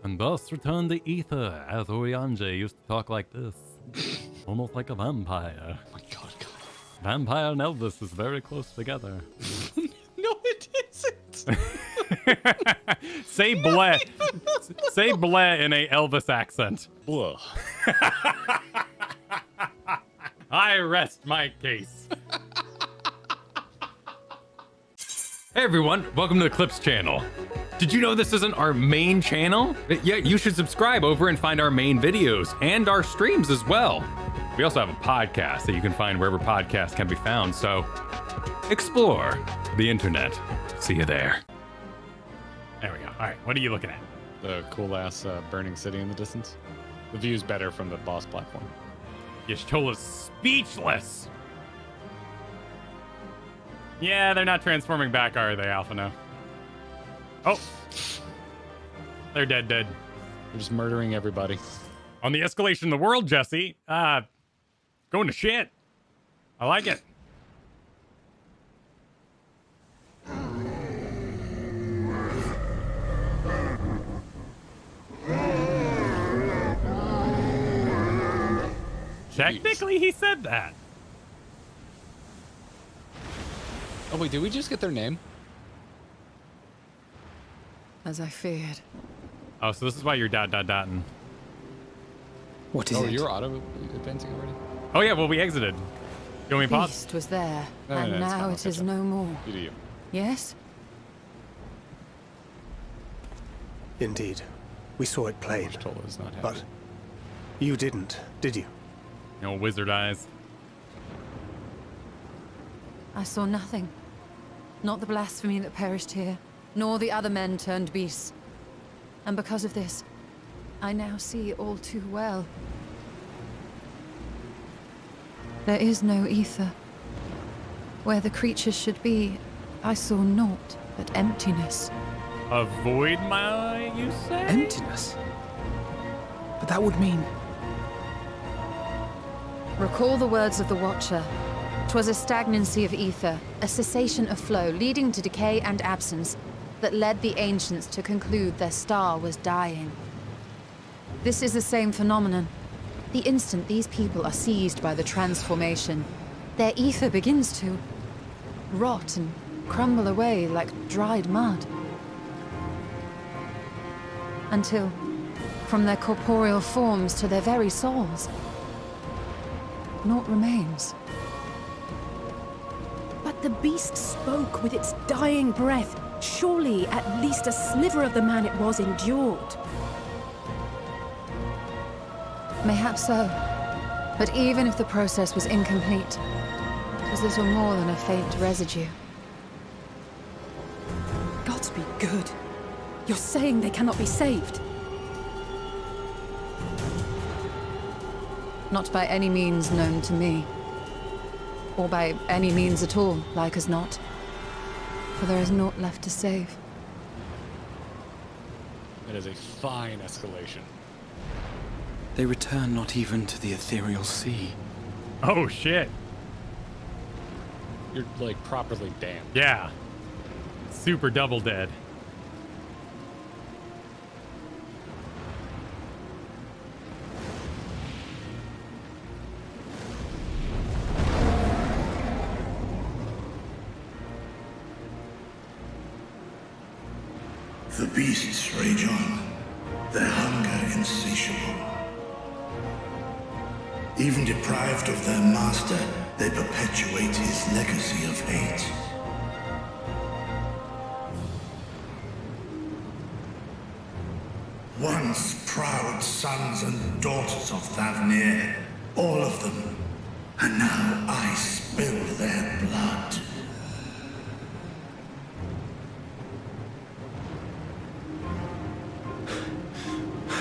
And thus returned the ether, as Oriange used to talk like this. Almost like a vampire. Oh my god. Vampire and Elvis is very close together. No, it isn't. Say bleh. Say bleh in a Elvis accent. Whoa. I rest my case. Hey everyone, welcome to the Clips channel. Did you know this isn't our main channel? Yeah, you should subscribe over and find our main videos and our streams as well. We also have a podcast that you can find wherever podcasts can be found, so explore the internet. See you there. There we go. All right, what are you looking at? The cool-ass burning city in the distance. The view's better from the boss platform. Y'shtola's speechless. Yeah, they're not transforming back, are they, Alphino? Oh. They're dead. They're just murdering everybody. On the escalation of the world, Jesse. Going to shit. I like it. Technically, he said that. Oh wait, did we just get their name? As I feared. Oh, so this is why you're dotting. What is it? Oh, you're auto-advancing already? Oh yeah, well we exited. You want me to pause? Beast was there, No, and it's fine, now I'll it is catch up. no more. You do you. Yes? Indeed. We saw it plain. Y'shtola is not happy. But you didn't, did you? You know, wizard eyes. I saw nothing. Not the blasphemy that perished here, nor the other men turned beasts. And because of this, I now see all too well. There is no ether. Where the creatures should be, I saw naught but emptiness. A void, you say? Emptiness? But that would mean... Recall the words of the Watcher. 'Twas a stagnancy of ether, a cessation of flow, leading to decay and absence, that led the ancients to conclude their star was dying. This is the same phenomenon. The instant these people are seized by the transformation, their ether begins to rot and crumble away like dried mud. Until, from their corporeal forms to their very souls, naught remains. But the beast spoke with its dying breath. Surely at least a sliver of the man it was endured. Mayhaps so. But even if the process was incomplete, it was little more than a faint residue. Gods be good. You're saying they cannot be saved? Not by any means known to me. Or by any means at all, like as not. For there is naught left to save. That is a fine escalation. They return not even to the ethereal sea. Oh shit. You're like properly damned. Yeah. Super double dead. The beasts rage on, their hunger insatiable. Even deprived of their master, they perpetuate his legacy of hate. Once proud sons and daughters of Thavnir, all of them, and now I spill their blood.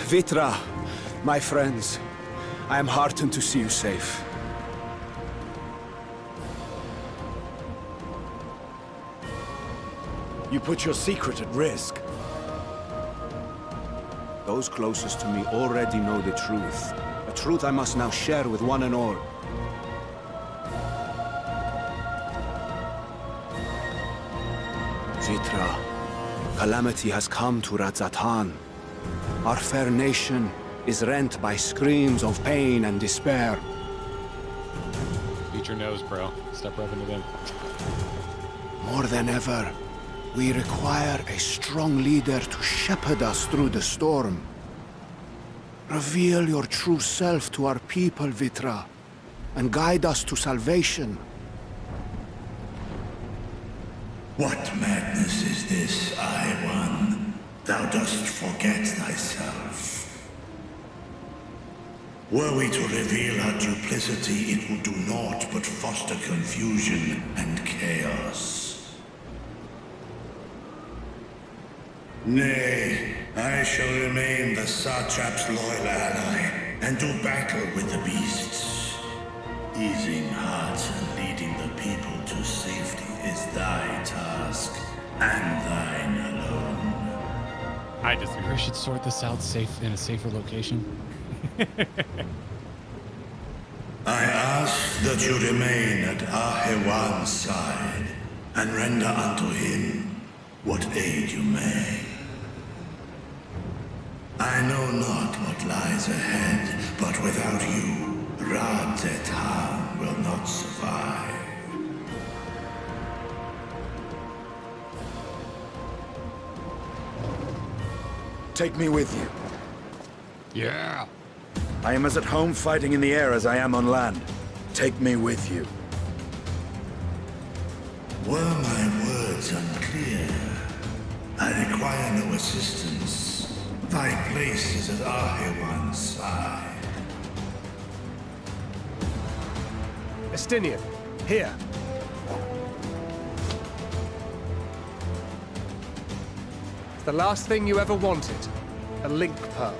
Vitra, my friends, I am heartened to see you safe. You put your secret at risk. Those closest to me already know the truth. A truth I must now share with one and all. Vitra, calamity has come to Radzatan. Our fair nation is rent by screams of pain and despair. Eat your nose, bro. Stop rubbing it in. More than ever, we require a strong leader to shepherd us through the storm. Reveal your true self to our people, Vitra, and guide us to salvation. What madness is this, I One? Thou dost forget thyself. Were we to reveal our duplicity, it would do naught but foster confusion and chaos. Nay, I shall remain the Satrap's loyal ally, and do battle with the beasts. Easing hearts and leading the people to safety is thy task, and thine alone. I disagree. We should sort this out safe in a safer location. I ask that you remain at Ahewan's side, and render unto him what aid you may. I know not what lies ahead, but without you, Rad Zetan will not survive. Take me with you. Yeah. I am as at home fighting in the air as I am on land. Take me with you. Were my words unclear? I require no assistance. Thy place is at Ahewan's side. Estinian, here. It's the last thing you ever wanted. A link pearl.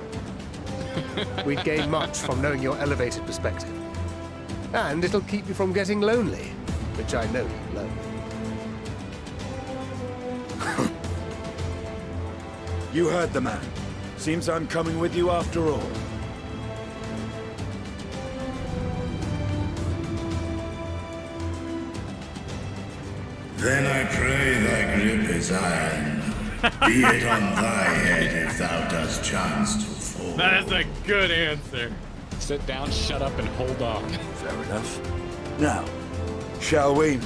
We'd gain much from knowing your elevated perspective. And it'll keep you from getting lonely, which I know you love. You heard the man. Seems I'm coming with you after all. Then I pray thy grip is iron. Be it on thy head if thou dost chance to fall. That is a good answer. Sit down, shut up, and hold on. Fair enough. Now, shall we?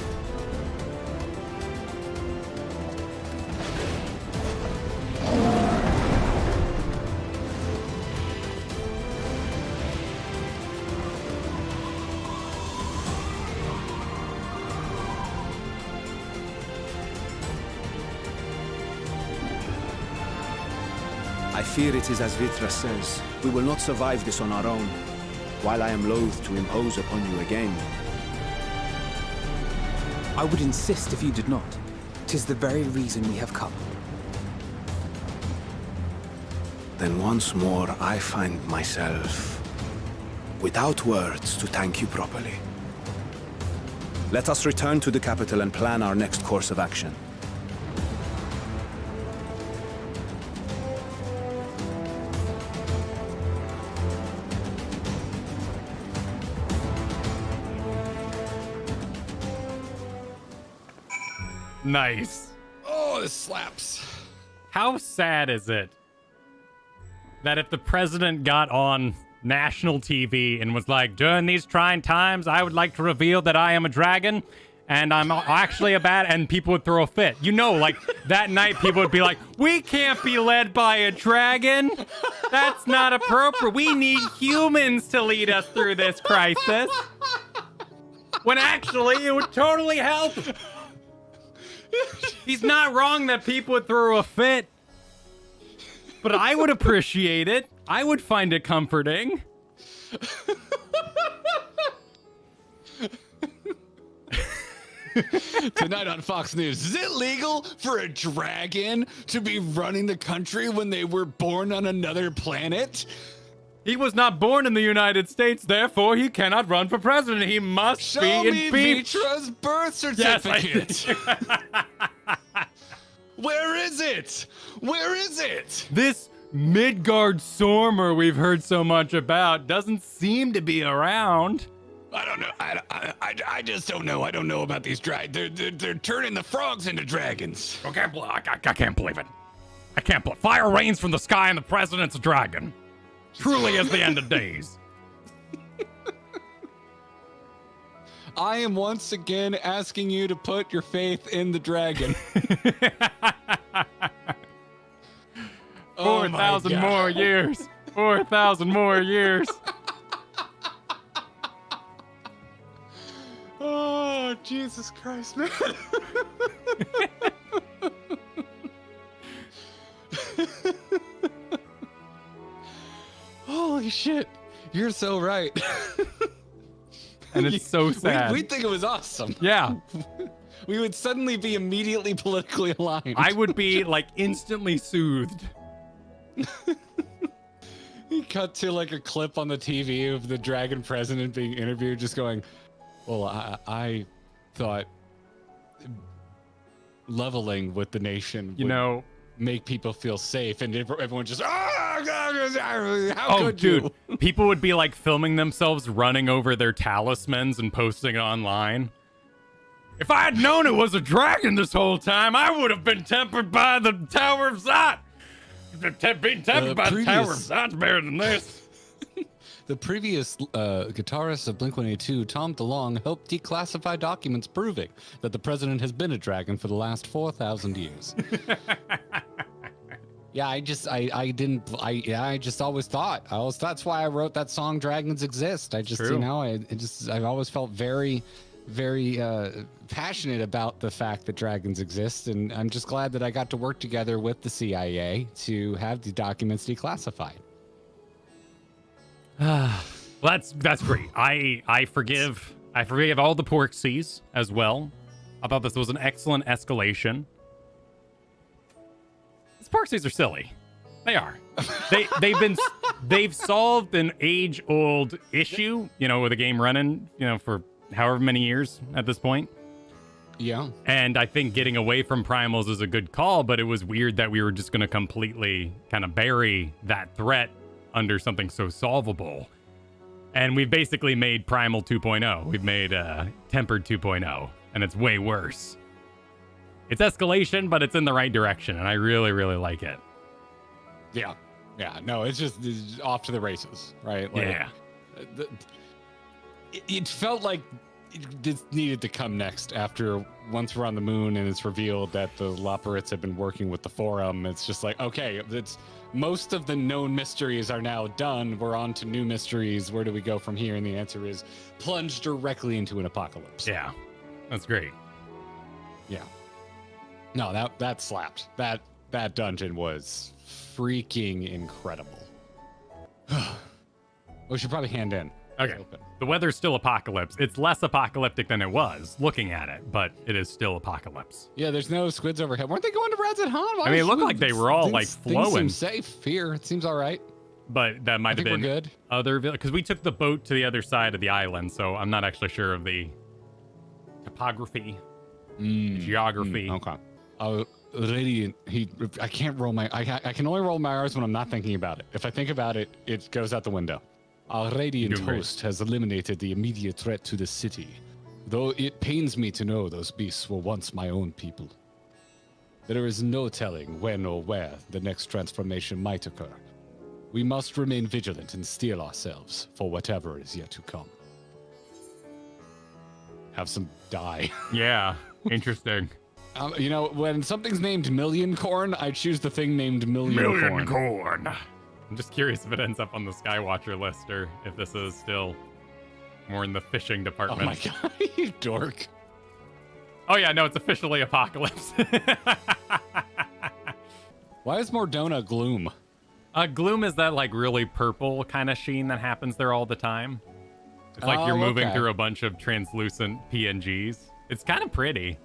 I fear it is as Vitra says. We will not survive this on our own. While I am loath to impose upon you again. I would insist if you did not. 'Tis the very reason we have come. Then once more I find myself without words to thank you properly. Let us return to the capital and plan our next course of action. Nice. Oh, this slaps. How sad is it that if the president got on national TV and was like, during these trying times, I would like to reveal that I am a dragon and I'm actually a bat, and people would throw a fit. You know, like that night people would be like, we can't be led by a dragon. That's not appropriate. We need humans to lead us through this crisis. When actually it would totally help. He's not wrong that people would throw a fit. But I would appreciate it. I would find it comforting. Tonight on Fox News, is it legal for a dragon to be running the country when they were born on another planet? He was not born in the United States, therefore he cannot run for president. He must Show be me impeached. Vitra's birth certificate. Where is it? Where is it? This Midgard Sormer we've heard so much about doesn't seem to be around. I don't know. I just don't know. I don't know about these dragons. They're turning the frogs into dragons. I can't believe it. I can't believe fire rains from the sky and the president's a dragon. Truly is the end of days. I am once again asking you to put your faith in the dragon. 4,000 more years. 4,000 more years. Oh, Jesus Christ, man. Holy shit. You're so right. And it's so sad. We'd think it was awesome. Yeah. We would suddenly be immediately politically aligned. I would be like instantly soothed. He cut to like a clip on the TV of the dragon president being interviewed, just going, well, I thought leveling with the nation would make people feel safe, and everyone just, how could you? People would be like filming themselves running over their talismans and posting it online. If I had known it was a dragon this whole time, I would have been tempered by the Tower of Zot. Being tempered by the Tower of Zot's better than this. The previous guitarist of Blink-182, Tom DeLonge, helped declassify documents proving that the president has been a dragon for the last 4,000 years. Yeah, I just always thought. That's why I wrote that song, Dragons Exist. I've always felt very, very passionate about the fact that dragons exist, and I'm just glad that I got to work together with the CIA to have the documents declassified. That's great. I forgive all the Porksies as well. I thought this was an excellent escalation. These Porksies are silly. They are. They've solved an age-old issue, with the game running, for however many years at this point. Yeah. And I think getting away from primals is a good call, but it was weird that we were just going to completely kind of bury that threat under something so solvable. And we've basically made Primal 2.0. We've made Tempered 2.0, and it's way worse. It's escalation, but it's in the right direction, and I really, really like it. Yeah. Yeah. No, it's off to the races, right? Like, yeah. It felt like this needed to come next after once we're on the moon and it's revealed that the Loporrits have been working with the Forum. It's just like, okay, most of the known mysteries are now done. We're on to new mysteries. Where do we go from here? And the answer is plunge directly into an apocalypse. Yeah, that's great. Yeah. No, that slapped. That dungeon was freaking incredible. We should probably hand in. Okay. The weather's still apocalypse. It's less apocalyptic than it was looking at it, but it is still apocalypse. Yeah, there's no squids overhead. Weren't they going to Rad's at Han? It looked like they were all like flowing. Things seem safe here. It seems all right. But that might have been good. Other because we took the boat to the other side of the island, so I'm not actually sure of the topography, geography. Okay. Radiant. I can't roll my. I can only roll my R's when I'm not thinking about it. If I think about it, it goes out the window. Our radiant host has eliminated the immediate threat to the city, though it pains me to know those beasts were once my own people. There is no telling when or where the next transformation might occur. We must remain vigilant and steel ourselves for whatever is yet to come. Have some die. Yeah, interesting. When something's named Million Corn, I choose the thing named Million Corn. I'm just curious if it ends up on the Skywatcher list or if this is still more in the fishing department. Oh my god, you dork. Oh yeah, no, it's officially apocalypse. Why is Mordona gloom? Gloom is that like really purple kind of sheen that happens there all the time. It's like you're moving through a bunch of translucent PNGs. It's kind of pretty.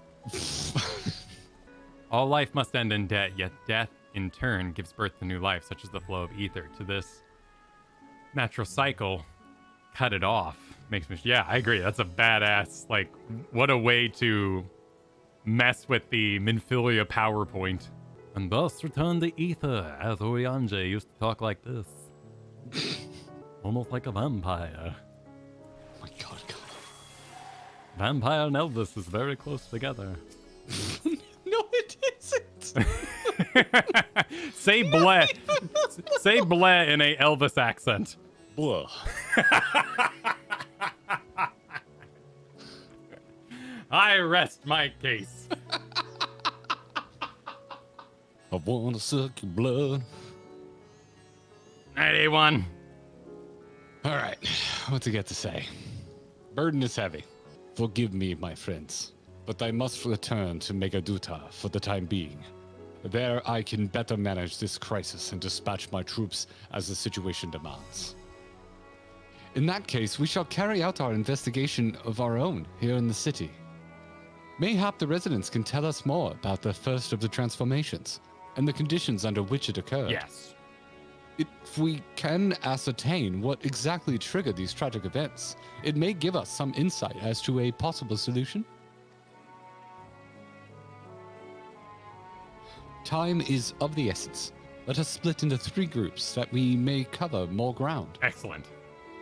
All life must end in death, yet death in turn gives birth to new life, such as the flow of ether. To this natural cycle, cut it off. Makes me, yeah, I agree. That's a badass, like, what a way to mess with the Minfilia PowerPoint. And thus return the ether, as Oriange used to talk like this. Almost like a vampire. Oh my god. Vampire and Elvis is very close together. No, it isn't. Say bleh. Say bleh in a Elvis accent. Blah. I rest my case. I wanna suck your blood. All right, A1. All right, what to get to say? Burden is heavy. Forgive me, my friends, but I must return to Megaduta for the time being. There I can better manage this crisis and dispatch my troops as the situation demands. In that case, we shall carry out our investigation of our own here in the city. Mayhap the residents can tell us more about the first of the transformations and the conditions under which it occurred. Yes. If we can ascertain what exactly triggered these tragic events, it may give us some insight as to a possible solution. Time is of the essence. Let us split into 3 groups that we may cover more ground. Excellent.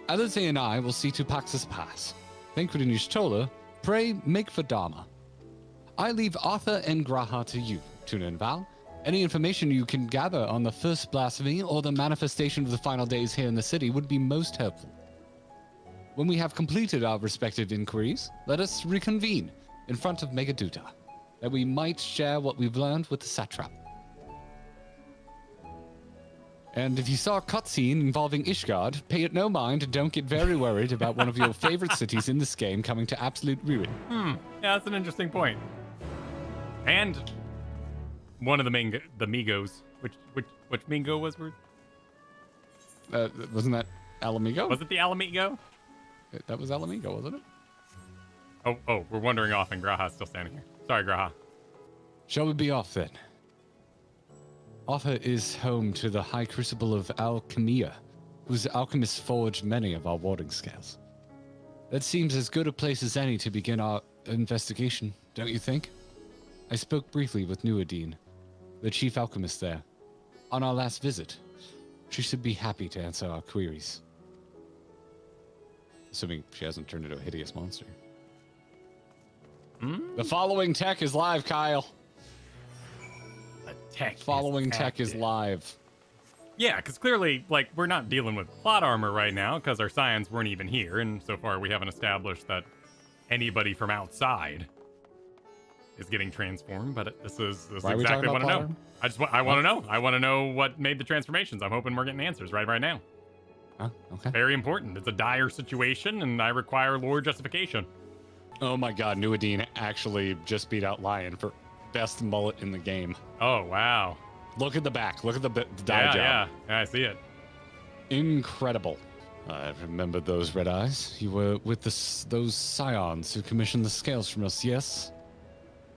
Alize and I will see to Pax's Pass. Thancred Tola, pray make for Dharma. I leave Arthur and Graha to you, Tuna and Val. Any information you can gather on the first blasphemy or the manifestation of the final days here in the city would be most helpful. When we have completed our respective inquiries, let us reconvene in front of Megaduta, that we might share what we've learned with the satrap. And if you saw a cutscene involving Ishgard, pay it no mind and don't get very worried about one of your favorite cities in this game coming to absolute ruin. Yeah, that's an interesting point. And one of the Migos. Which Mingo was we? Wasn't that Alamigo? Was it the Alamigo? That was Alamigo, wasn't it? Oh, we're wandering off and Graha's still standing here. Sorry, Graha. Shall we be off then? Arthur is home to the High Crucible of Alchemia, whose alchemists forged many of our warding scales. That seems as good a place as any to begin our investigation, don't you think? I spoke briefly with Nuadine, the chief alchemist there, on our last visit. She should be happy to answer our queries. Assuming she hasn't turned into a hideous monster. The following tech is live, Kyle. The tech. Following tech is live. Yeah, because clearly, like, we're not dealing with plot armor right now because our scions weren't even here, and so far we haven't established that anybody from outside is getting transformed. But this is exactly what I know. I want to know. I want to know what made the transformations. I'm hoping we're getting answers right now. Oh, okay. Very important. It's a dire situation, and I require lore justification. Oh my god, Nuadine actually just beat out Lion for best mullet in the game. Oh, wow. Look at the back. Look at the dye job. Yeah, I see it. Incredible. I remember those red eyes. You were with those scions who commissioned the scales from us, yes?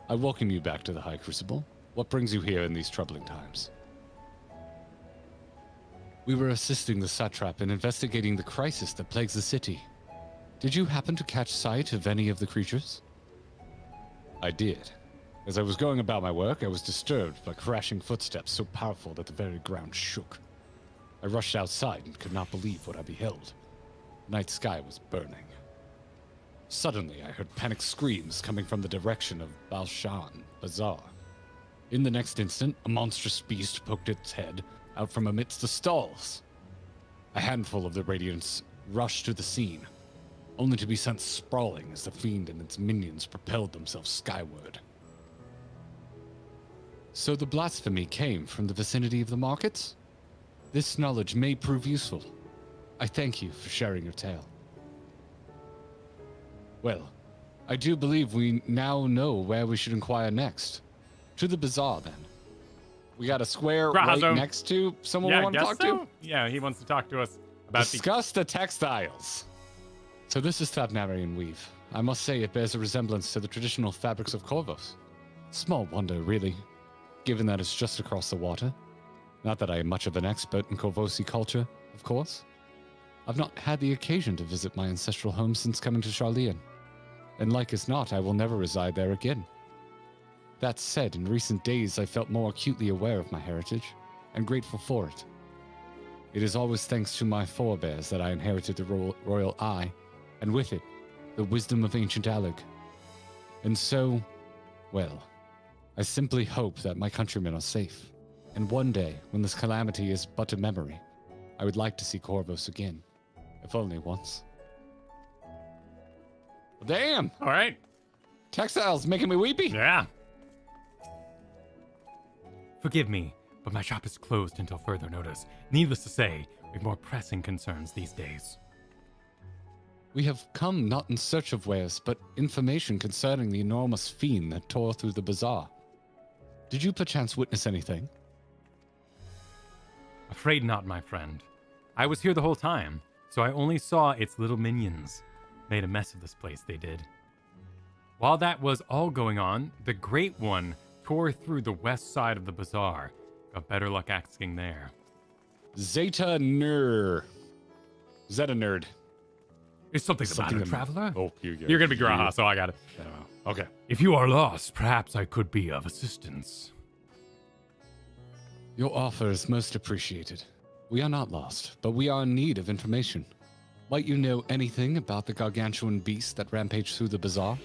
I welcome you back to the High Crucible. What brings you here in these troubling times? We were assisting the satrap in investigating the crisis that plagues the city. Did you happen to catch sight of any of the creatures? I did. As I was going about my work, I was disturbed by crashing footsteps so powerful that the very ground shook. I rushed outside and could not believe what I beheld. The night sky was burning. Suddenly, I heard panicked screams coming from the direction of Balshan Bazaar. In the next instant, a monstrous beast poked its head out from amidst the stalls. A handful of the Radiants rushed to the scene, only to be sent sprawling as the fiend and its minions propelled themselves skyward. So the blasphemy came from the vicinity of the markets? This knowledge may prove useful. I thank you for sharing your tale. Well, I do believe we now know where we should inquire next. To the bazaar, then. We got a square right next to someone we want to talk to? Yeah, he wants to talk to us about Discuss the textiles. So this is Thavnarian weave. I must say it bears a resemblance to the traditional fabrics of Corvus. Small wonder, really, given that it's just across the water. Not that I am much of an expert in Corvosi culture, of course. I've not had the occasion to visit my ancestral home since coming to Charlean. And like as not, I will never reside there again. That said, in recent days I felt more acutely aware of my heritage, and grateful for it. It is always thanks to my forebears that I inherited the royal eye, and with it, the wisdom of ancient Alig. And so, well, I simply hope that my countrymen are safe. And one day, when this calamity is but a memory, I would like to see Corvus again, if only once. Damn! All right. Textiles making me weepy. Yeah. Forgive me, but my shop is closed until further notice. Needless to say, we have more pressing concerns these days. We have come not in search of wares, but information concerning the enormous fiend that tore through the bazaar. Did you perchance witness anything? Afraid not, my friend. I was here the whole time, so I only saw its little minions. Made a mess of this place, they did. While that was all going on, the Great One tore through the west side of the bazaar. Got better luck asking there. Zeta Nerd. Zeta Nerd. Is something the matter, traveler? Oh, You're gonna be Graha, so I got it. Okay. If you are lost, perhaps I could be of assistance. Your offer is most appreciated. We are not lost, but we are in need of information. Might you know anything about the gargantuan beast that rampaged through the bazaar?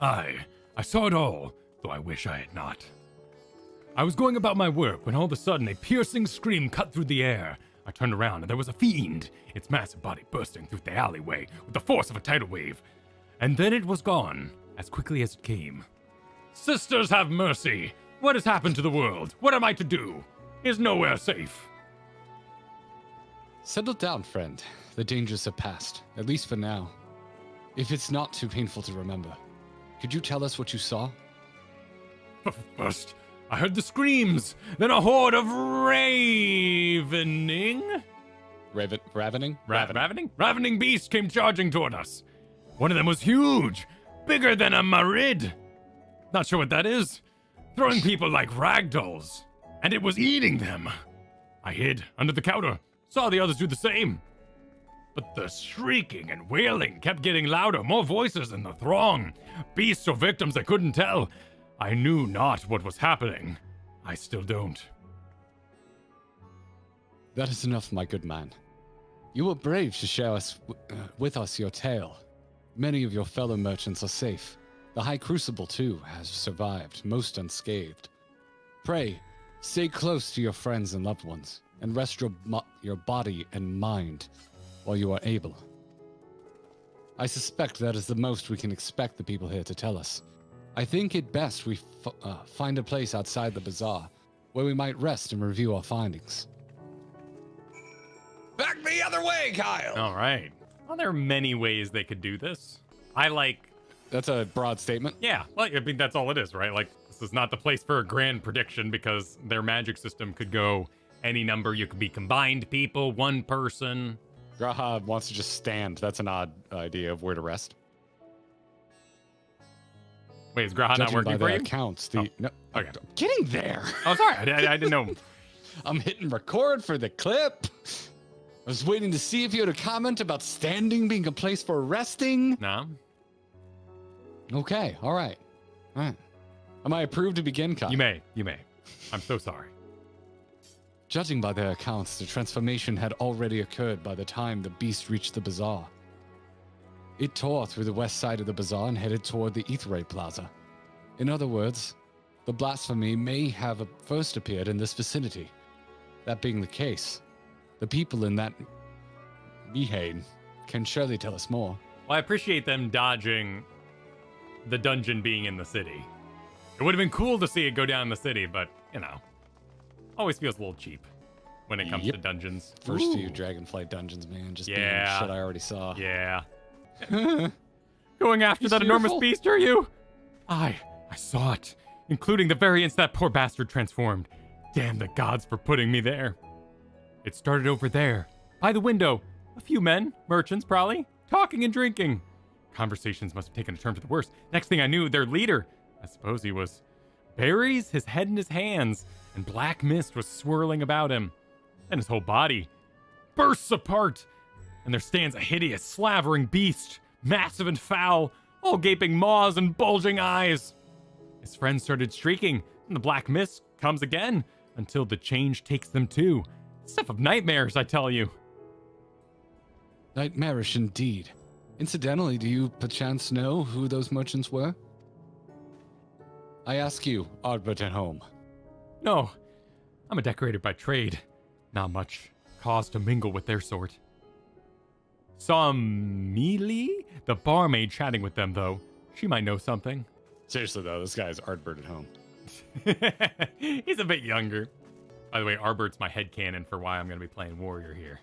I saw it all, though I wish I had not. I was going about my work when all of a sudden a piercing scream cut through the air. I turned around and there was a fiend, its massive body bursting through the alleyway with the force of a tidal wave. And then it was gone, as quickly as it came. Sisters have mercy! What has happened to the world? What am I to do? Is nowhere safe? Settle down, friend. The dangers have passed, at least for now. If it's not too painful to remember, could you tell us what you saw? First, I heard the screams, then a horde of ravening beasts came charging toward us. One of them was huge, bigger than a marid. Not sure what that is. Throwing people like ragdolls, and it was eating them. I hid under the counter, saw the others do the same. But the shrieking and wailing kept getting louder, more voices in the throng. Beasts or victims I couldn't tell. I knew not what was happening. I still don't. That is enough, my good man. You were brave to share with us your tale. Many of your fellow merchants are safe. The High Crucible, too, has survived, most unscathed. Pray, stay close to your friends and loved ones, and rest your body and mind while you are able. I suspect that is the most we can expect the people here to tell us. I think it best we find a place outside the bazaar where we might rest and review our findings. Back the other way, Kyle! All right. Well, there are many ways they could do this. I like... That's a broad statement. Yeah, well, I mean, that's all it is, right? Like, this is not the place for a grand prediction because their magic system could go any number. You could be combined people, one person. Graha wants to just stand. That's an odd idea of where to rest. Wait, is Graha not working for you? Accounts, no, okay. I'm getting there. Oh, sorry. I didn't know. I'm hitting record for the clip. I was waiting to see if you had a comment about standing being a place for resting. No. Okay, all right. Am I approved to begin, Kyle? You may. I'm so sorry. Judging by their accounts, the transformation had already occurred by the time the beast reached the bazaar. It tore through the west side of the bazaar and headed toward the Aetheray Plaza. In other words, the blasphemy may have first appeared in this vicinity. That being the case, the people in that Behane can surely tell us more. Well, I appreciate them dodging the dungeon being in the city. It would have been cool to see it go down in the city, but, you know, always feels a little cheap when it comes to dungeons. First few Dragonflight dungeons, man. Just being shit I already saw. Yeah. Going after that enormous beast, are you? I saw it, including the variants that poor bastard transformed. Damn the gods for putting me there. It started over there, by the window. A few men, merchants probably, talking and drinking. Conversations must have taken a turn for the worse. Next thing I knew, their leader, I suppose he was, buries his head in his hands, and black mist was swirling about him. Then his whole body bursts apart, and there stands a hideous, slavering beast, massive and foul, all gaping maws and bulging eyes. His friends started shrieking, and the black mist comes again, until the change takes them too. Stuff of nightmares, I tell you. Nightmarish indeed. Incidentally, do you perchance know who those merchants were? I ask you, Ardbert at home. No, I'm a decorator by trade. Not much cause to mingle with their sort. Saw Mealy, the barmaid, chatting with them, though. She might know something. Seriously, though, this guy's Ardbert at home. He's a bit younger. By the way, Arbert's my headcanon for why I'm going to be playing Warrior here.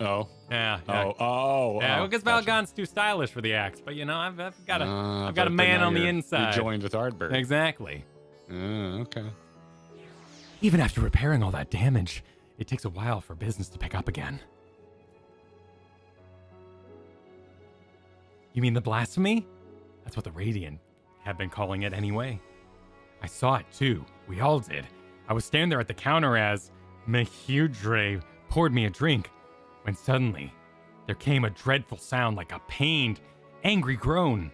Oh. Yeah. Yeah, because gotcha. Valgon's too stylish for the axe, but you know, I've got a man on the inside. You joined with Ardbert. Exactly. Okay. Even after repairing all that damage, it takes a while for business to pick up again. You mean the blasphemy? That's what the Radiant had been calling it anyway. I saw it too. We all did. I was standing there at the counter as Mehudre poured me a drink, when suddenly there came a dreadful sound like a pained, angry groan.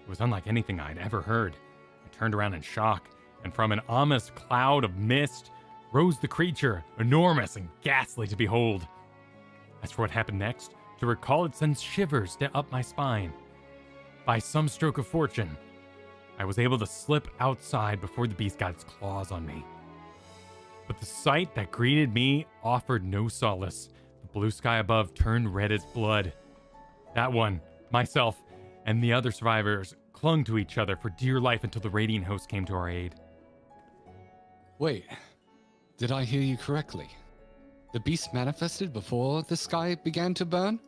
It was unlike anything I'd ever heard. I turned around in shock, and from an ominous cloud of mist rose the creature, enormous and ghastly to behold. As for what happened next, to recall it sends shivers up my spine. By some stroke of fortune, I was able to slip outside before the beast got its claws on me. But the sight that greeted me offered no solace. The blue sky above turned red as blood. That one, myself, and the other survivors clung to each other for dear life until the Radiant host came to our aid. Wait, did I hear you correctly? The beast manifested before the sky began to burn?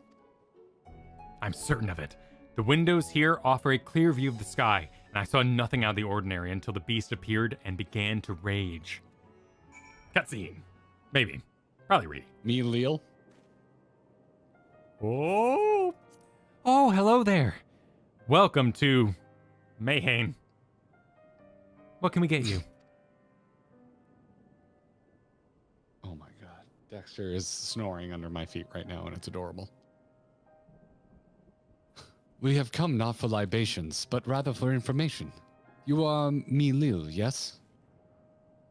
I'm certain of it. The windows here offer a clear view of the sky, and I saw nothing out of the ordinary until the beast appeared and began to rage. Cutscene. Maybe. Probably reading. Me, Leal? Oh, hello there. Welcome to Mayhane. What can we get you? Oh my god. Dexter is snoring under my feet right now, and it's adorable. We have come not for libations, but rather for information. You are Milil, yes?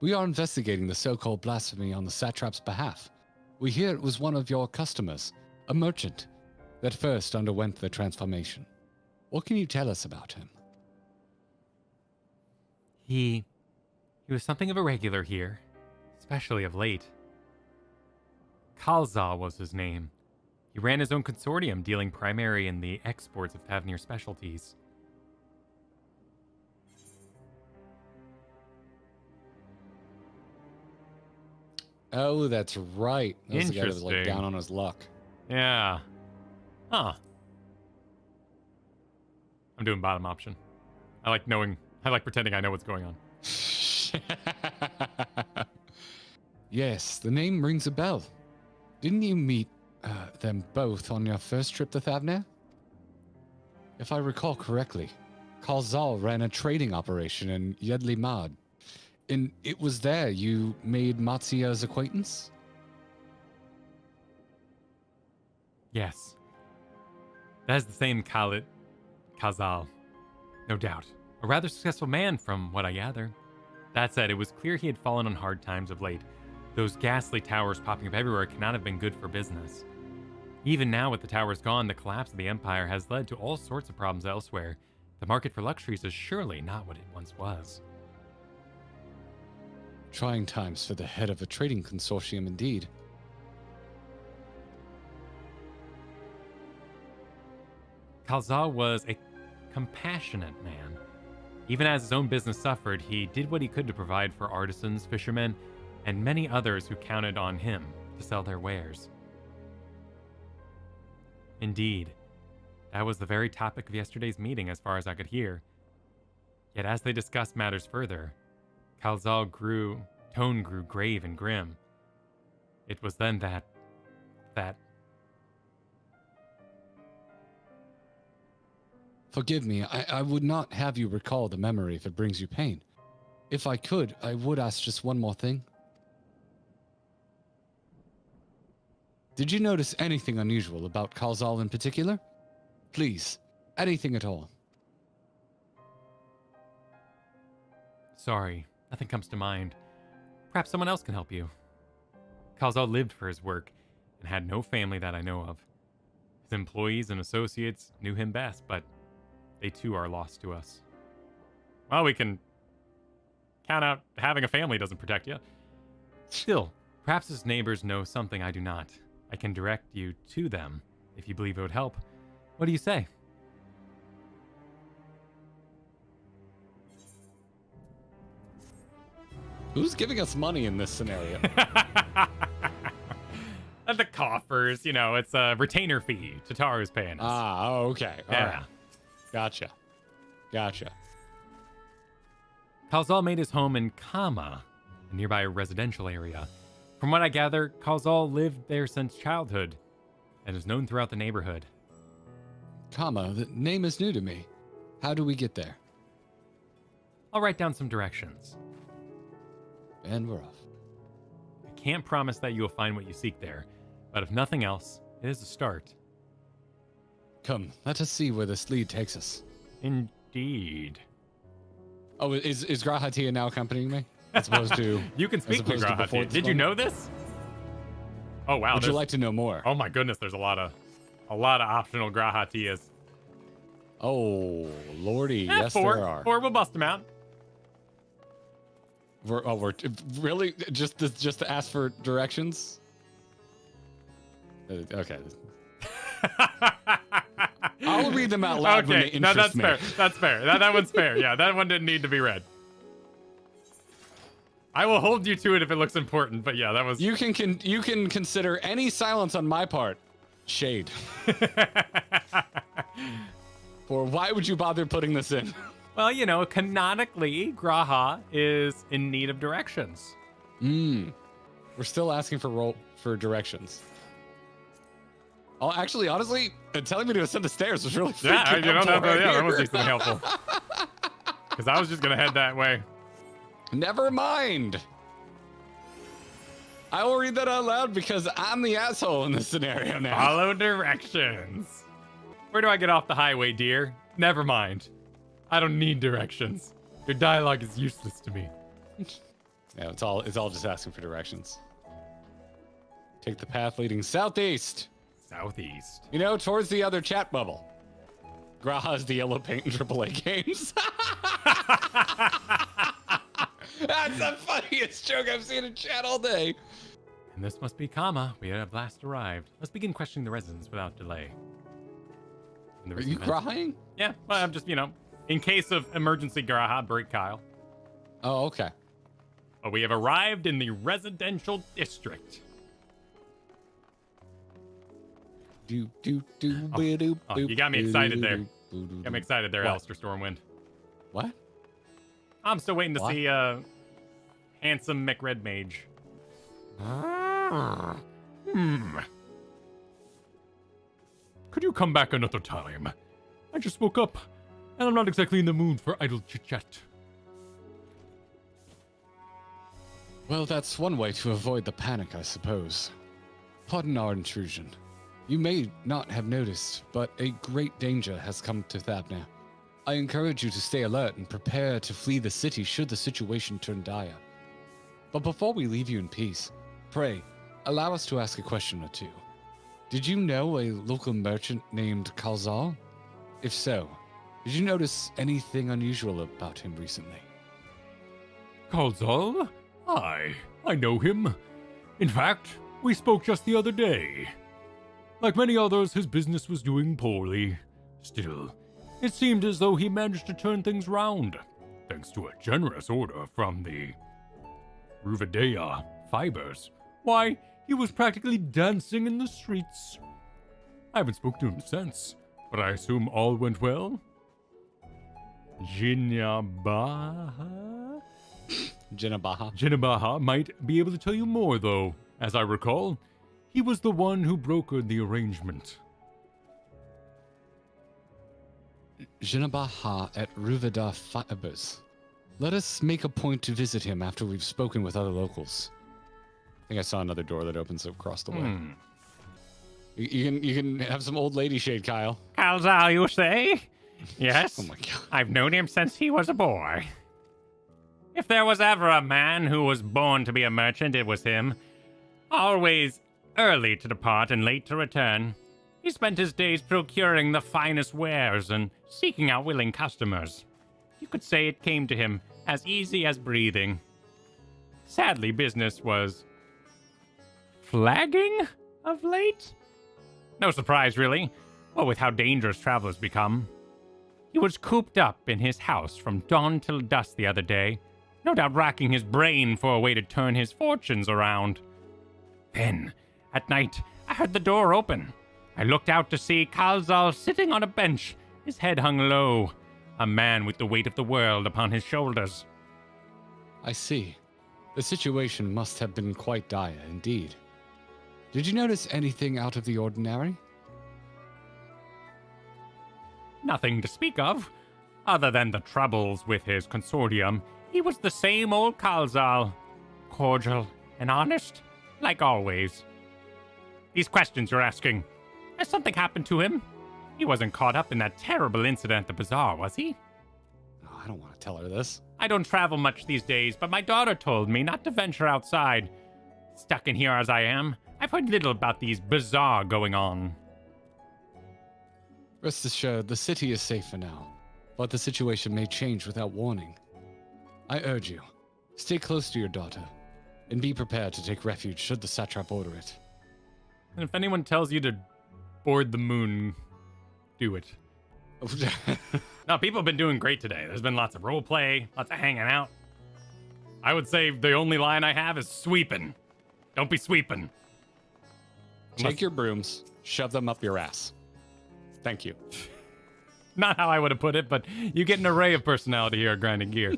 We are investigating the so-called blasphemy on the satrap's behalf. We hear it was one of your customers, a merchant, that first underwent the transformation. What can you tell us about him? He was something of a regular here, especially of late. Kalza was his name. He ran his own consortium, dealing primarily in the exports of Tavnir specialties. Oh, that's right. That was the guy that was like Interesting. down on his luck. Yeah. Huh. I'm doing bottom option. I like pretending I know what's going on. Yes, the name rings a bell. Didn't you meet them both on your first trip to Thavnir? If I recall correctly, Kalzal ran a trading operation in Yedli Mad. And it was there you made Matsuya's acquaintance? Yes. That is the same Kazal. No doubt. A rather successful man from what I gather. That said, it was clear he had fallen on hard times of late. Those ghastly towers popping up everywhere cannot have been good for business. Even now, with the towers gone, the collapse of the Empire has led to all sorts of problems elsewhere. The market for luxuries is surely not what it once was. Trying times for the head of a trading consortium indeed. Kalzal was a compassionate man. Even as his own business suffered, he did what he could to provide for artisans, fishermen, and many others who counted on him to sell their wares. Indeed, that was the very topic of yesterday's meeting as far as I could hear. Yet as they discussed matters further, Kalzal's tone grew grave and grim. It was then that... Forgive me, I would not have you recall the memory if it brings you pain. If I could, I would ask just one more thing. Did you notice anything unusual about Kalzal in particular? Please, anything at all. Sorry, nothing comes to mind. Perhaps someone else can help you. Kalzal lived for his work and had no family that I know of. His employees and associates knew him best, but they too are lost to us. Well, we can count out having a family doesn't protect you. Still, perhaps his neighbors know something I do not. I can direct you to them, if you believe it would help. What do you say? Who's giving us money in this scenario? The coffers, you know, it's a retainer fee Tataru's paying us. Ah, oh, okay. All Yeah. right. Gotcha. Kalzal made his home in Kama, a nearby residential area. From what I gather, Kalzal lived there since childhood and is known throughout the neighborhood. Kama, the name is new to me. How do we get there? I'll write down some directions. And we're off. I can't promise that you will find what you seek there, but if nothing else, it is a start. Come, let us see where this lead takes us. Indeed. Oh, is Grahatia now accompanying me? As opposed to... You can speak to Grahatia. Did you know this? Oh, wow. Would you like to know more? Oh, my goodness. There's a lot of optional Grahatias. Oh, lordy. Yes, four. there are. 4, we'll bust them out. We're really just to ask for directions? Okay. I'll read them out loud when they interest me. That's fair. That one's fair. Yeah, that one didn't need to be read. I will hold you to it if it looks important, but yeah, that was... You can consider any silence on my part shade. For why would you bother putting this in? Well, you know, canonically, Graha is in need of directions. We're still asking for directions. Oh, actually, honestly, telling me to ascend the stairs was really freaking that was decently helpful. Because I was just going to head that way. Never mind. I will read that out loud because I'm the asshole in this scenario now. Follow directions. Where do I get off the highway, dear? Never mind. I don't need directions. Your dialogue is useless to me. Yeah, it's all just asking for directions. Take the path leading southeast. Southeast. You know, towards the other chat bubble. Graha's the yellow paint in AAA games. That's the funniest joke I've seen in chat all day. And this must be Kama. We have last arrived. Let's begin questioning the residents without delay. Are you crying? Yeah, well, I'm just, you know, in case of emergency Graha, break Kyle. Oh, okay. But we have arrived in the residential district. You got me excited there. Got me excited there, Alistair Stormwind. What? I'm still waiting to see handsome McRed Mage. Could you come back another time? I just woke up, and I'm not exactly in the mood for idle chit-chat. Well, that's one way to avoid the panic, I suppose. Pardon our intrusion. You may not have noticed, but a great danger has come to Thabna. I encourage you to stay alert and prepare to flee the city should the situation turn dire. But before we leave you in peace, pray, allow us to ask a question or two. Did you know a local merchant named Kalzal? If so, did you notice anything unusual about him recently? Kalzal? I know him. In fact, we spoke just the other day. Like many others, his business was doing poorly. Still, it seemed as though he managed to turn things round, thanks to a generous order from the Ruvidea fibers. Why, he was practically dancing in the streets. I haven't spoken to him since, but I assume all went well? Jinabaha might be able to tell you more, though. As I recall, he was the one who brokered the arrangement. Jinabaha at Ruvida Fibers. Let us make a point to visit him after we've spoken with other locals. I think I saw another door that opens across the way. You can have some old lady shade, Kyle. Kalzal, you say? Yes. Oh my god. I've known him since he was a boy. If there was ever a man who was born to be a merchant, it was him. Always early to depart and late to return. He spent his days procuring the finest wares and seeking out willing customers. You could say it came to him as easy as breathing. Sadly, business was flagging of late. No surprise, really. Well, with how dangerous travelers become. He was cooped up in his house from dawn till dusk the other day, no doubt racking his brain for a way to turn his fortunes around. Then, at night, I heard the door open. I looked out to see Kalzal sitting on a bench, his head hung low, a man with the weight of the world upon his shoulders. I see. The situation must have been quite dire indeed. Did you notice anything out of the ordinary? Nothing to speak of. Other than the troubles with his consortium, he was the same old Kalzal. Cordial and honest, like always. These questions you're asking, has something happened to him? He wasn't caught up in that terrible incident at the bazaar, was he? Oh, I don't want to tell her this. I don't travel much these days, but my daughter told me not to venture outside. Stuck in here as I am, I've heard little about these bazaar going on. Rest assured, the city is safe for now, but the situation may change without warning. I urge you, stay close to your daughter, and be prepared to take refuge should the satrap order it. And if anyone tells you to board the moon, do it. No, people have been doing great today. There's been lots of role play, lots of hanging out. I would say the only line I have is sweeping. Don't be sweeping. Take your brooms, shove them up your ass. Thank you. Not how I would have put it, but you get an array of personality here at Grinding Gear.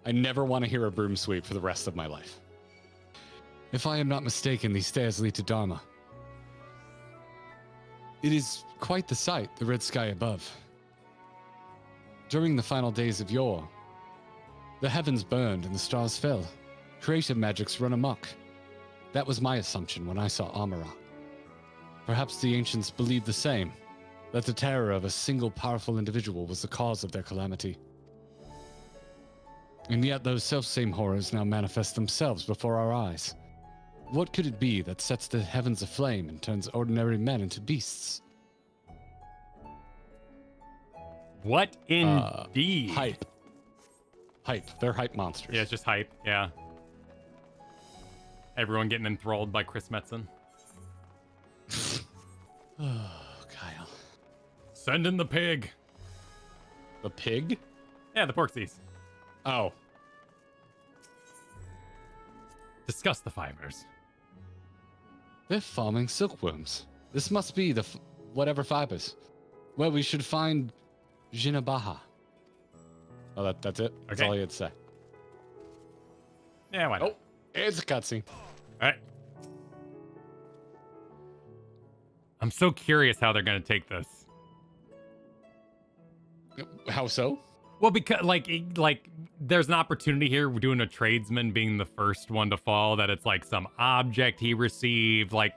I never want to hear a broom sweep for the rest of my life. If I am not mistaken, these stairs lead to Dharma. It is quite the sight, the red sky above. During the final days of yore, the heavens burned and the stars fell. Creative magics run amok. That was my assumption when I saw Amara. Perhaps the ancients believed the same, that the terror of a single powerful individual was the cause of their calamity. And yet those self-same horrors now manifest themselves before our eyes. What could it be that sets the heavens aflame and turns ordinary men into beasts? What indeed? Hype. Hype. They're hype monsters. Yeah, it's just hype. Yeah. Everyone getting enthralled by Chris Metzen. Oh, Kyle. Send in the pig. The pig? Yeah, the porksies. Oh. Discuss the fibers. They're farming silkworms. This must be the whatever fibers. Well, we should find Jinabaha. Oh, that's it? That's all he had to say. Yeah, why not? Oh, it's a cutscene. All right. I'm so curious how they're going to take this. How so? Well, because like there's an opportunity here. We're doing a tradesman being the first one to fall. That it's like some object he received. Like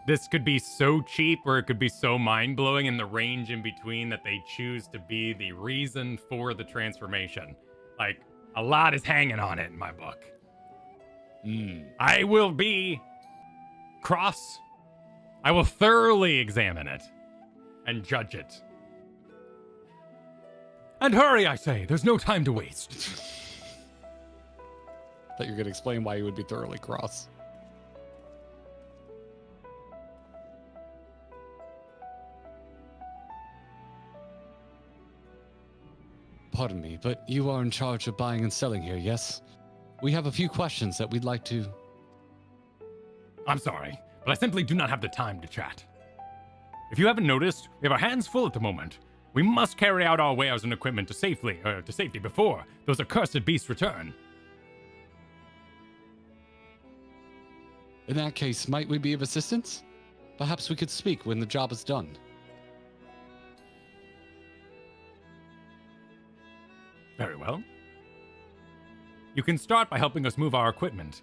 this could be so cheap, or it could be so mind blowing, and the range in between that they choose to be the reason for the transformation. Like a lot is hanging on it in my book. I will be cross. I will thoroughly examine it and judge it. And hurry, I say. There's no time to waste. Thought you were going to explain why you would be thoroughly cross. Pardon me, but you are in charge of buying and selling here, yes? We have a few questions that we'd like to... I'm sorry, but I simply do not have the time to chat. If you haven't noticed, we have our hands full at the moment. We must carry out our wares and equipment to safety before those accursed beasts return. In that case, might we be of assistance? Perhaps we could speak when the job is done. Very well. You can start by helping us move our equipment.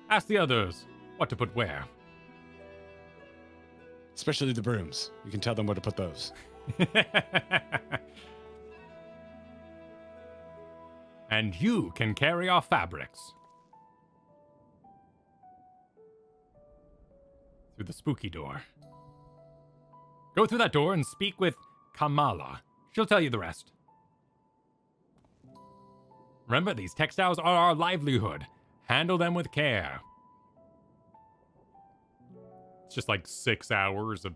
Ask the others what to put where. Especially the brooms. You can tell them where to put those. And you can carry our fabrics. Through the spooky door. Go through that door and speak with Kamala. She'll tell you the rest. Remember, these textiles are our livelihood. Handle them with care. It's just like 6 hours of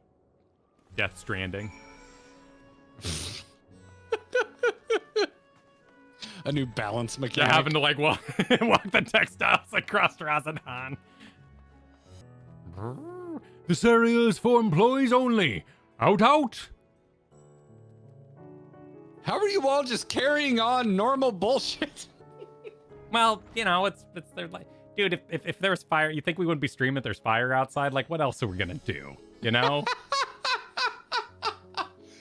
Death Stranding. A new balance mechanic. Yeah, having to like walk the textiles across Razadon. This area is for employees only. Out, out. How are you all just carrying on normal bullshit? Well, you know, it's they're like, dude, if there's fire, you think we wouldn't be streaming if there's fire outside? Like, what else are we gonna do? You know?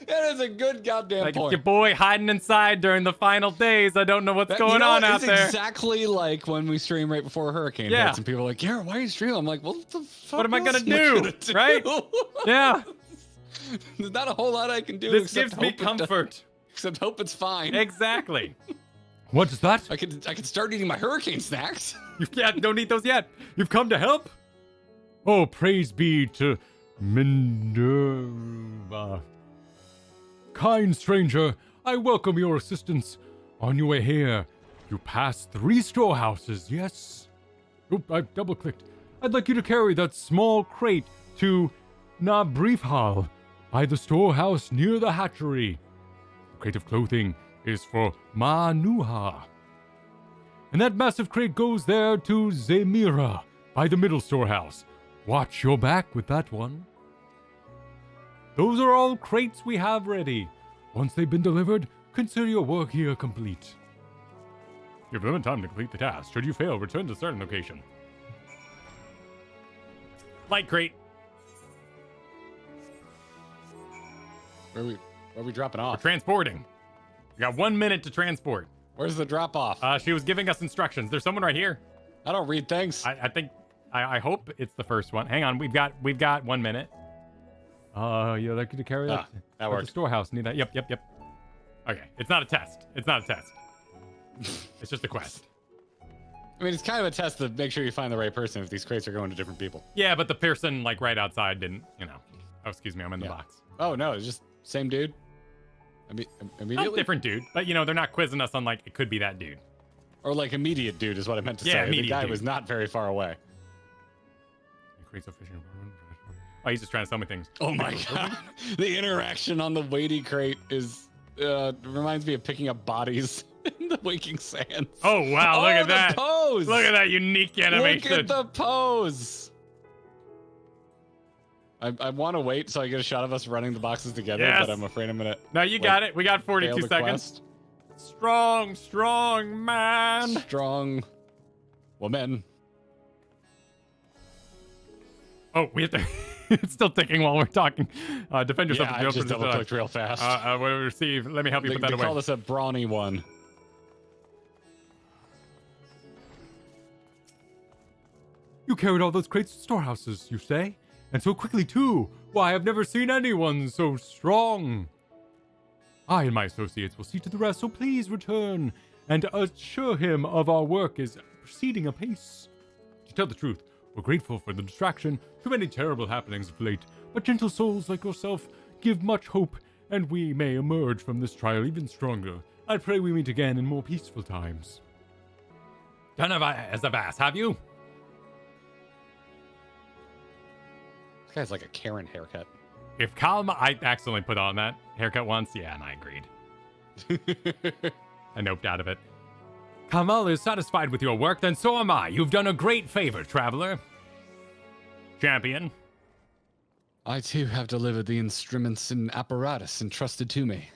That is a good goddamn like, point. it's your boy hiding inside during the final days. I don't know what's going on out there. It's exactly like when we stream right before a hurricane hits, and people are like, "Yeah, why are you streaming?" I'm like, "Well, what the fuck? What am I gonna do? Right? Yeah. There's not a whole lot I can do. This gives me comfort. Except hope it's fine. Exactly. What's that? I could start eating my hurricane snacks. Yeah, don't eat those yet. You've come to help? Oh, praise be to Minerva. Kind stranger, I welcome your assistance. On your way here, you pass 3 storehouses, yes? Oop, I double-clicked. I'd like you to carry that small crate to Nabriefhal by the storehouse near the hatchery. The crate of clothing is for Manuha. And that massive crate goes there to Zemira by the middle storehouse. Watch your back with that one. Those are all crates we have ready. Once they've been delivered, consider your work here complete. You have limited time to complete the task. Should you fail, return to certain location. Light crate. Where are we dropping off? We're transporting. We got 1 minute to transport. Where's the drop off? She was giving us instructions. There's someone right here. I don't read things. I hope it's the first one. Hang on, we've got 1 minute. You'd like you to carry that? That works. The storehouse. Need that? Yep. Okay, it's not a test. It's just a quest. I mean, it's kind of a test to make sure you find the right person if these crates are going to different people. Yeah, but the person like right outside didn't, you know. Oh, excuse me, I'm in the box. Oh no, it's just same dude. Immediately. Not different dude, but you know they're not quizzing us on like it could be that dude. Or like immediate dude is what I meant to say. The guy was not very far away. Oh, he's just trying to sell me things. Oh my god. The interaction on the weighty crate is reminds me of picking up bodies in the waking sands. Oh wow, look at that. Pose. Look at that unique animation. Look at the pose. I want to wait so I get a shot of us running the boxes together, but I'm afraid I'm gonna. No, you got it. We got 42 seconds. Strong man. Strong woman. Oh, we have to. It's still ticking while we're talking. Defend yourself. Yeah, I just double-clicked real fast. What do we receive? Let me help you put that away. They call this a brawny one. You carried all those crates to storehouses, you say? And so quickly, too. Why, I've never seen anyone so strong. I and my associates will see to the rest, so please return and assure him of our work is proceeding apace. To tell the truth, we're grateful for the distraction. Too many terrible happenings of late, but gentle souls like yourself give much hope, and we may emerge from this trial even stronger. I pray we meet again in more peaceful times. Done as I've asked, have you? This guy's like a Karen haircut. If Kalma, I accidentally put on that haircut once, yeah, and I agreed. I noped out of it. Kamal is satisfied with your work, then so am I. You've done a great favor, traveler. Champion. I too have delivered the instruments and apparatus entrusted to me.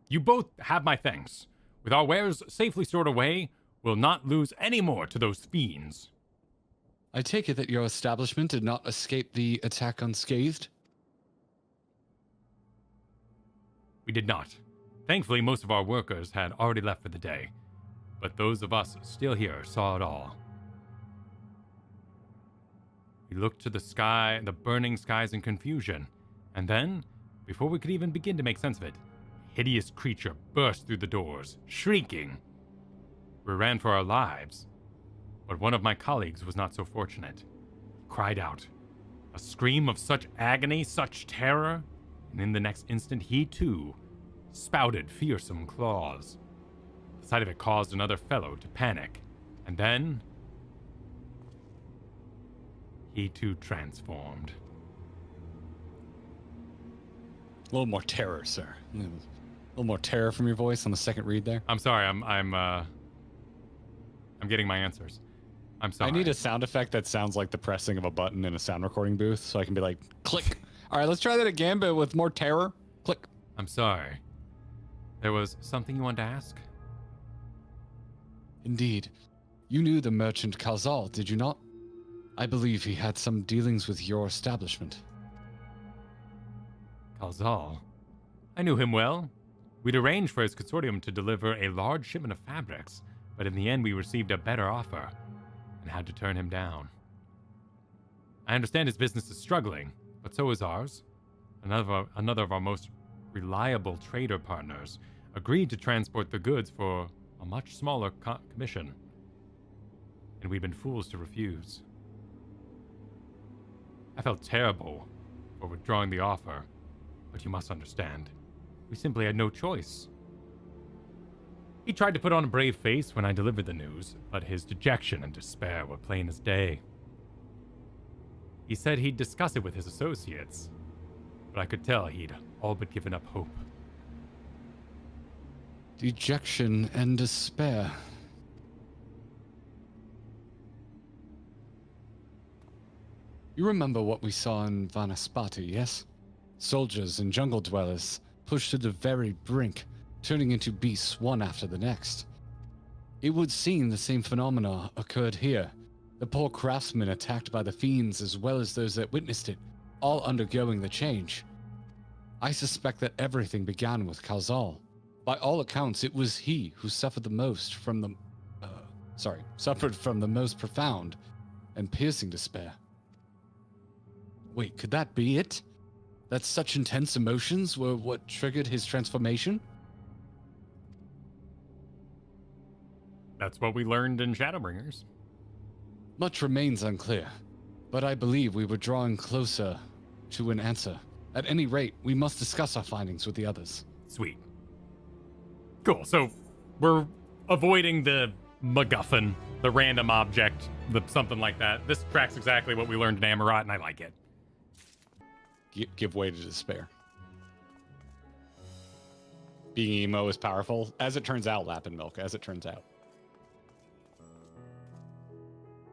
You both have my thanks. With our wares safely stored away, we'll not lose any more to those fiends. I take it that your establishment did not escape the attack unscathed? We did not. Thankfully, most of our workers had already left for the day, but those of us still here saw it all. We looked to the sky, the burning skies in confusion, and then, before we could even begin to make sense of it, a hideous creature burst through the doors, shrieking. We ran for our lives, but one of my colleagues was not so fortunate. Cried out, a scream of such agony, such terror, and in the next instant he too spouted fearsome claws. sight of it caused another fellow to panic. And then... he too transformed. A little more terror, sir. A little more terror from your voice on the second read there. I'm sorry, I'm getting my answers. I'm sorry. I need a sound effect that sounds like the pressing of a button in a sound recording booth, so I can be like, click. All right, let's try that again, but with more terror. Click. I'm sorry. There was something you wanted to ask? Indeed. You knew the merchant Calzal, did you not? I believe he had some dealings with your establishment. Calzal? I knew him well. We'd arranged for his consortium to deliver a large shipment of fabrics, but in the end we received a better offer and had to turn him down. I understand his business is struggling, but so is ours. Another of our most reliable trader partners agreed to transport the goods for a much smaller commission, and we've been fools to refuse. I felt terrible for withdrawing the offer, but you must understand, we simply had no choice. He tried to put on a brave face when I delivered the news, but his dejection and despair were plain as day. He said he'd discuss it with his associates, but I could tell he'd all but given up hope. Dejection and despair. You remember what we saw in Vanaspati, yes? Soldiers and jungle dwellers pushed to the very brink, turning into beasts one after the next. It would seem the same phenomena occurred here. The poor craftsmen attacked by the fiends as well as those that witnessed it, all undergoing the change. I suspect that everything began with Calzal. By all accounts, it was he who suffered the most from the... suffered from the most profound and piercing despair. Wait, could that be it? That such intense emotions were what triggered his transformation? That's what we learned in Shadowbringers. Much remains unclear, but I believe we were drawing closer to an answer. At any rate, we must discuss our findings with the others. Sweet. Cool, so we're avoiding the MacGuffin, the random object, the something like that. This tracks exactly what we learned in Amarat, and I like it. Give way to despair. Being emo is powerful. As it turns out, Lap and Milk, as it turns out.